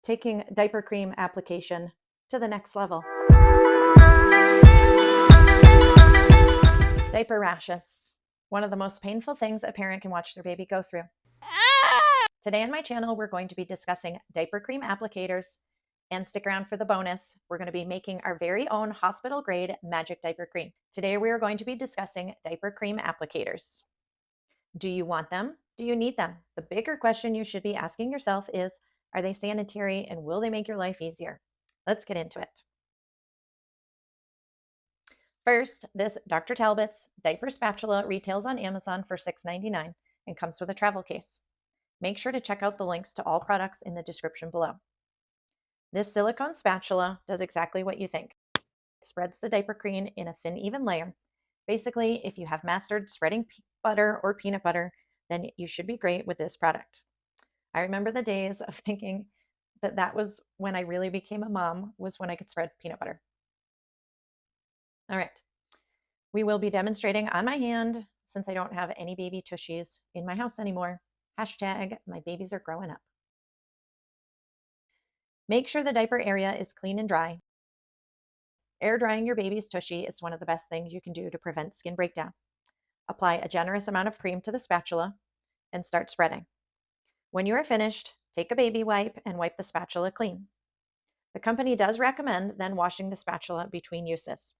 taking diaper cream application to the next level. Diaper rashes, one of the most painful things a parent can watch their baby go through. Today on my channel, we're going to be discussing diaper cream applicators, and stick around for the bonus. We're going to be making our very own hospital grade magic diaper cream. Today, we are going to be discussing diaper cream applicators. Do you want them? Do you need them? The bigger question you should be asking yourself is, are they sanitary and will they make your life easier? Let's get into it. First, this Dr. Talbot's diaper spatula retails on Amazon for $6.99 and comes with a travel case. Make sure to check out the links to all products in the description below. This silicone spatula does exactly what you think. It spreads the diaper cream in a thin, even layer. Basically, if you have mastered spreading butter or peanut butter, then you should be great with this product. I remember the days of thinking that was when I really became a mom, was when I could spread peanut butter. All right. We will be demonstrating on my hand since I don't have any baby tushies in my house anymore. Hashtag my babies are growing up. Make sure the diaper area is clean and dry. Air drying your baby's tushy is one of the best things you can do to prevent skin breakdown. Apply a generous amount of cream to the spatula and start spreading. When you are finished, take a baby wipe and wipe the spatula clean. The company does recommend then washing the spatula between uses.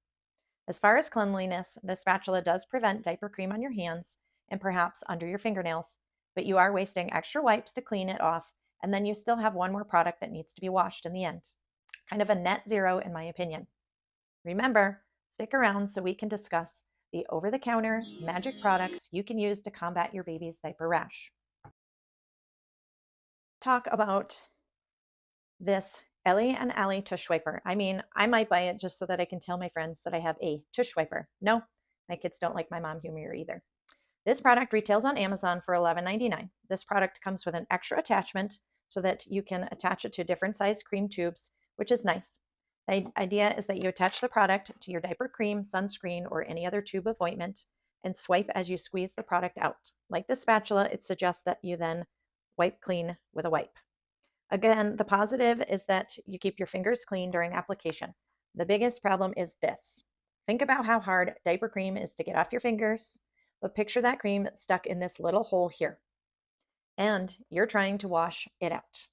As far as cleanliness, the spatula does prevent diaper cream on your hands and perhaps under your fingernails, but you are wasting extra wipes to clean it off, and then you still have one more product that needs to be washed in the end. Kind of a net zero in my opinion. Remember, stick around so we can discuss the over-the-counter magic products you can use to combat your baby's diaper rash. Talk about this Eli Ali Tush Swiper. I mean, I might buy it just so that I can tell my friends that I have a tush swiper. No, my kids don't like my mom humor either. This product retails on Amazon for $11.99. This product comes with an extra attachment so that you can attach it to different size cream tubes, which is nice. The idea is that you attach the product to your diaper cream, sunscreen, or any other tube of ointment and swipe as you squeeze the product out. Like the spatula, it suggests that you then wipe clean with a wipe. Again, the positive is that you keep your fingers clean during application. The biggest problem is this. Think about how hard diaper cream is to get off your fingers, but picture that cream stuck in this little hole here, and you're trying to wash it out.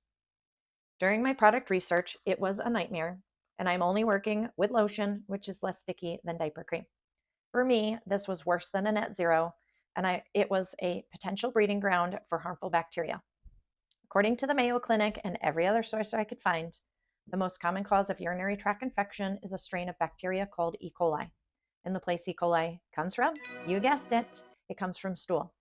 During my product research, it was a nightmare, and I'm only working with lotion, which is less sticky than diaper cream. For me, this was worse than a net zero, and it was a potential breeding ground for harmful bacteria. According to the Mayo Clinic and every other source I could find, the most common cause of urinary tract infection is a strain of bacteria called E. coli. And the place E. coli comes from, you guessed it, it comes from stool.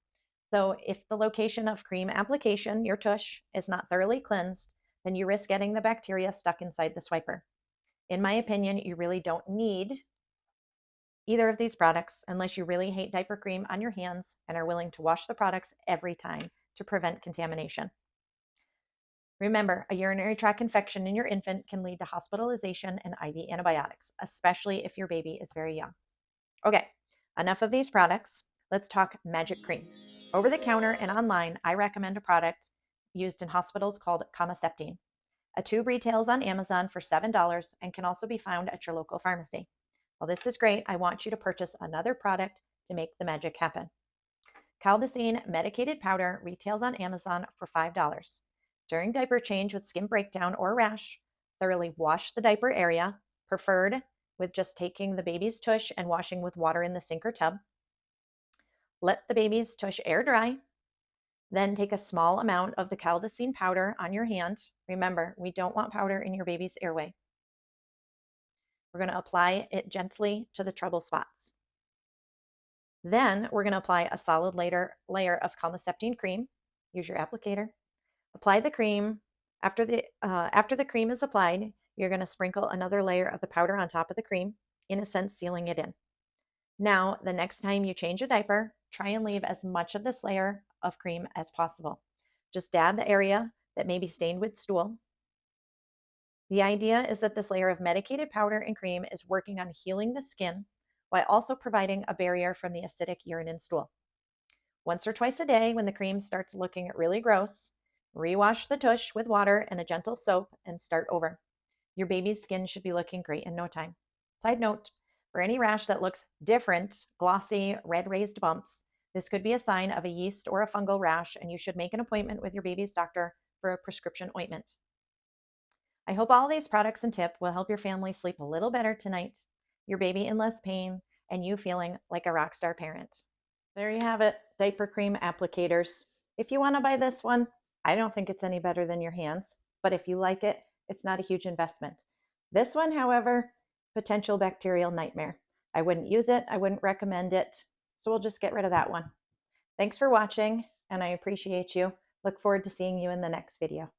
So if the location of cream application, your tush, is not thoroughly cleansed, then you risk getting the bacteria stuck inside the swiper. In my opinion, you really don't need either of these products unless you really hate diaper cream on your hands and are willing to wash the products every time to prevent contamination. Remember, a urinary tract infection in your infant can lead to hospitalization and IV antibiotics, especially if your baby is very young. Okay, enough of these products. Let's talk magic cream. Over the counter and online, I recommend a product used in hospitals called Camaseptine. A tube retails on Amazon for $7 and can also be found at your local pharmacy. Well, this is great. I want you to purchase another product to make the magic happen. Caldacine medicated powder retails on Amazon for $5. During diaper change with skin breakdown or rash, thoroughly wash the diaper area, preferred with just taking the baby's tush and washing with water in the sink or tub. Let the baby's tush air dry. Then take a small amount of the Caldacine powder on your hand. Remember, we don't want powder in your baby's airway. We're going to apply it gently to the trouble spots. Then we're going to apply a solid layer of Camaseptine cream. Use your applicator. Apply the cream. After the cream is applied, you're going to sprinkle another layer of the powder on top of the cream, in a sense sealing it in. Now, the next time you change a diaper, try and leave as much of this layer of cream as possible. Just dab the area that may be stained with stool. The idea is that this layer of medicated powder and cream is working on healing the skin while also providing a barrier from the acidic urine and stool. Once or twice a day, when the cream starts looking really gross, Rewash the tush with water and a gentle soap and start over. Your baby's skin should be looking great in no time. Side note, for any rash that looks different, glossy, red raised bumps, this could be a sign of a yeast or a fungal rash, and you should make an appointment with your baby's doctor for a prescription ointment. I hope all these products and tips will help your family sleep a little better tonight, your baby in less pain, and you feeling like a rock star parent. There you have it, diaper cream applicators. If you want to buy this one, I don't think it's any better than your hands, but if you like it, it's not a huge investment. This one, however, potential bacterial nightmare. I wouldn't use it, I wouldn't recommend it, so we'll just get rid of that one. Thanks for watching, and I appreciate you. Look forward to seeing you in the next video.